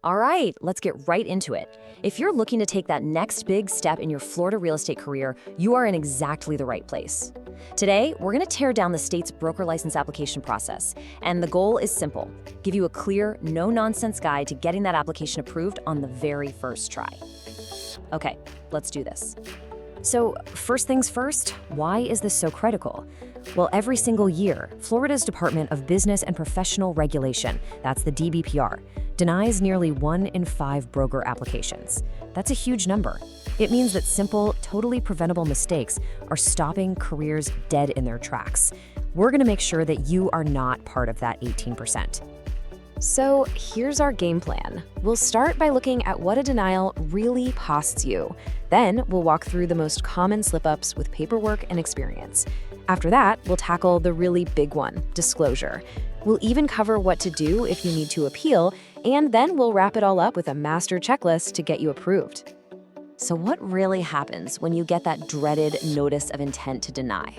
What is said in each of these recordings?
All right, let's get right into it. If you're looking to take that next big step in your Florida real estate career, you are in exactly the right place. Today, we're going to tear down the state's broker license application process, and the goal is simple: give you a clear, no-nonsense guide to getting that application approved on the very first try. Okay, let's do this. So, first things first, why is this so critical? Well, every single year, Florida's Department of Business and Professional Regulation, that's the DBPR, denies nearly 1 in 5 broker applications. That's a huge number. It means that simple, totally preventable mistakes are stopping careers dead in their tracks. We're going to make sure that you are not part of that 18%. So here's our game plan. We'll start by looking at what a denial really costs you. Then we'll walk through the most common slip-ups with paperwork and experience. After that, we'll tackle the really big one, disclosure. We'll even cover what to do if you need to appeal, and then we'll wrap it all up with a master checklist to get you approved. So what really happens when you get that dreaded notice of intent to deny?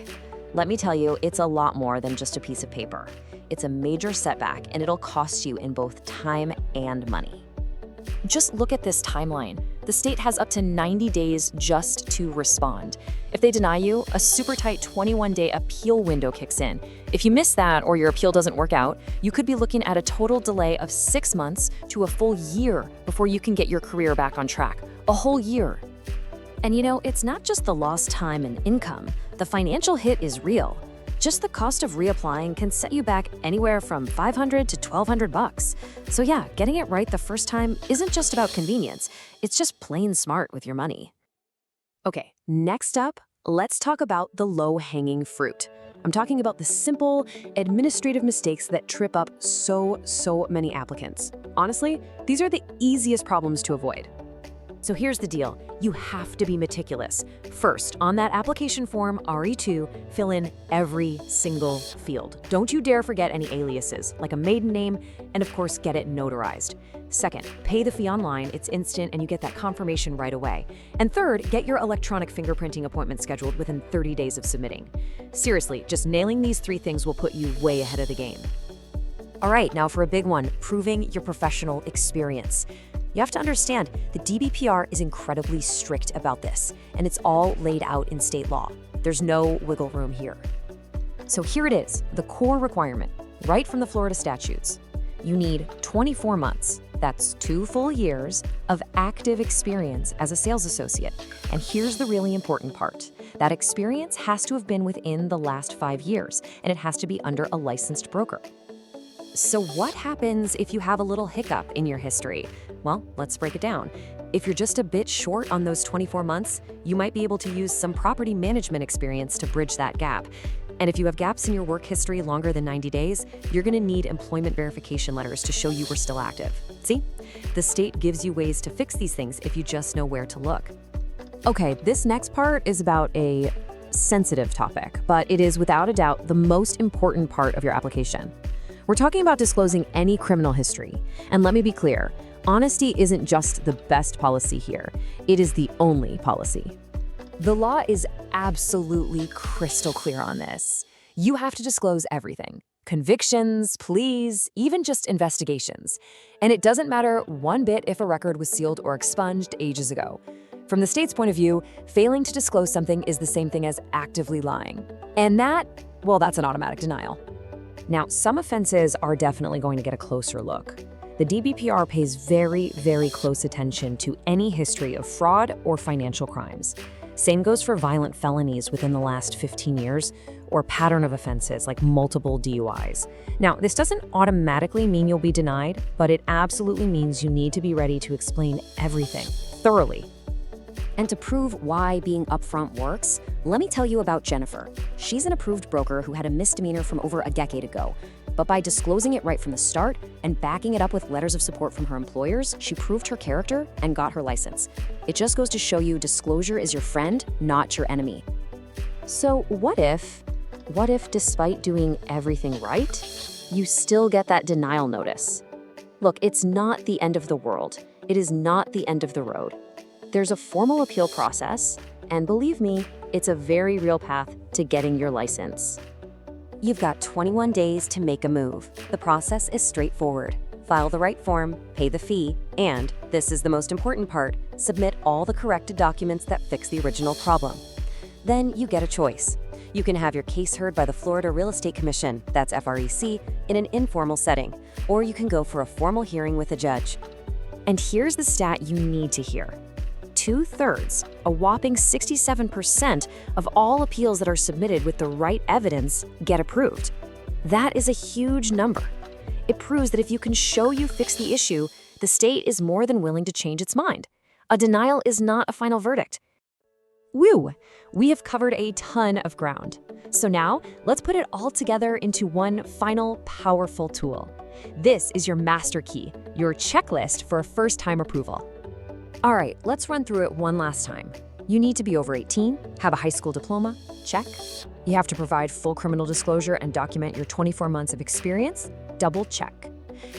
Let me tell you, it's a lot more than just a piece of paper. It's a major setback, and it'll cost you in both time and money. Just look at this timeline. The state has up to 90 days just to respond. If they deny you, a super tight 21-day appeal window kicks in. If you miss that or your appeal doesn't work out, you could be looking at a total delay of 6 months to a full year before you can get your career back on track. A whole year. And you know, it's not just the lost time and income. The financial hit is real. Just the cost of reapplying can set you back anywhere from $500 to $1,200. So yeah, getting it right the first time isn't just about convenience. It's just plain smart with your money. Okay, next up, let's talk about the low-hanging fruit. I'm talking about the simple, administrative mistakes that trip up so many applicants. Honestly, these are the easiest problems to avoid. So here's the deal. You have to be meticulous. First, on that application form, RE2, fill in every single field. Don't you dare forget any aliases, like a maiden name, and of course, get it notarized. Second, pay the fee online. It's instant, and you get that confirmation right away. And third, get your electronic fingerprinting appointment scheduled within 30 days of submitting. Seriously, just nailing these 3 things will put you way ahead of the game. All right, now for a big one, proving your professional experience. You have to understand, the DBPR is incredibly strict about this, and it's all laid out in state law. There's no wiggle room here. So here it is, the core requirement, right from the Florida statutes. You need 24 months, that's 2 full years, of active experience as a sales associate. And here's the really important part. That experience has to have been within the last 5 years, and it has to be under a licensed broker. So what happens if you have a little hiccup in your history? Well, let's break it down. If you're just a bit short on those 24 months, you might be able to use some property management experience to bridge that gap. And if you have gaps in your work history longer than 90 days, you're going to need employment verification letters to show you were still active. See? The state gives you ways to fix these things if you just know where to look. Okay, this next part is about a sensitive topic, but it is without a doubt the most important part of your application. We're talking about disclosing any criminal history. And let me be clear, honesty isn't just the best policy here. It is the only policy. The law is absolutely crystal clear on this. You have to disclose everything. Convictions, pleas, even just investigations. And it doesn't matter one bit if a record was sealed or expunged ages ago. From the state's point of view, failing to disclose something is the same thing as actively lying. And that's an automatic denial. Now, some offenses are definitely going to get a closer look. The DBPR pays very close attention to any history of fraud or financial crimes. Same goes for violent felonies within the last 15 years or pattern of offenses like multiple DUIs. Now, this doesn't automatically mean you'll be denied, but it absolutely means you need to be ready to explain everything thoroughly. And to prove why being upfront works, let me tell you about Jennifer. She's an approved broker who had a misdemeanor from over a decade ago. But by disclosing it right from the start and backing it up with letters of support from her employers, she proved her character and got her license. It just goes to show you disclosure is your friend, not your enemy. So what if despite doing everything right, you still get that denial notice? Look, it's not the end of the world. It is not the end of the road. There's a formal appeal process, and believe me, it's a very real path to getting your license. You've got 21 days to make a move. The process is straightforward. file the right form, pay the fee, and, this is the most important part, submit all the corrected documents that fix the original problem. Then you get a choice. You can have your case heard by the Florida Real Estate Commission, that's FREC, in an informal setting, or you can go for a formal hearing with a judge. And here's the stat you need to hear. 2/3, a whopping 67% of all appeals that are submitted with the right evidence get approved. That is a huge number. It proves that if you can show you fixed the issue, the state is more than willing to change its mind. A denial is not a final verdict. Woo! We have covered a ton of ground. So now, let's put it all together into one final, powerful tool. This is your master key, your checklist for a first-time approval. All right, let's run through it one last time. You need to be over 18, have a high school diploma, check. You have to provide full criminal disclosure and document your 24 months of experience, double check.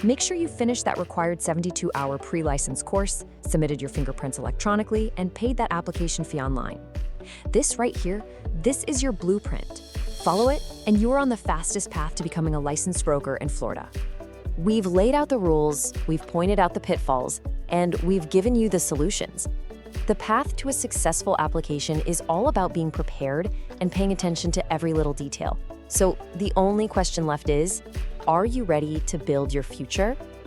Make sure you finish that required 72-hour pre-license course, submitted your fingerprints electronically, and paid that application fee online. This right here, this is your blueprint. Follow it, and you're on the fastest path to becoming a licensed broker in Florida. We've laid out the rules, we've pointed out the pitfalls, and we've given you the solutions. The path to a successful application is all about being prepared and paying attention to every little detail. So the only question left is, are you ready to build your future?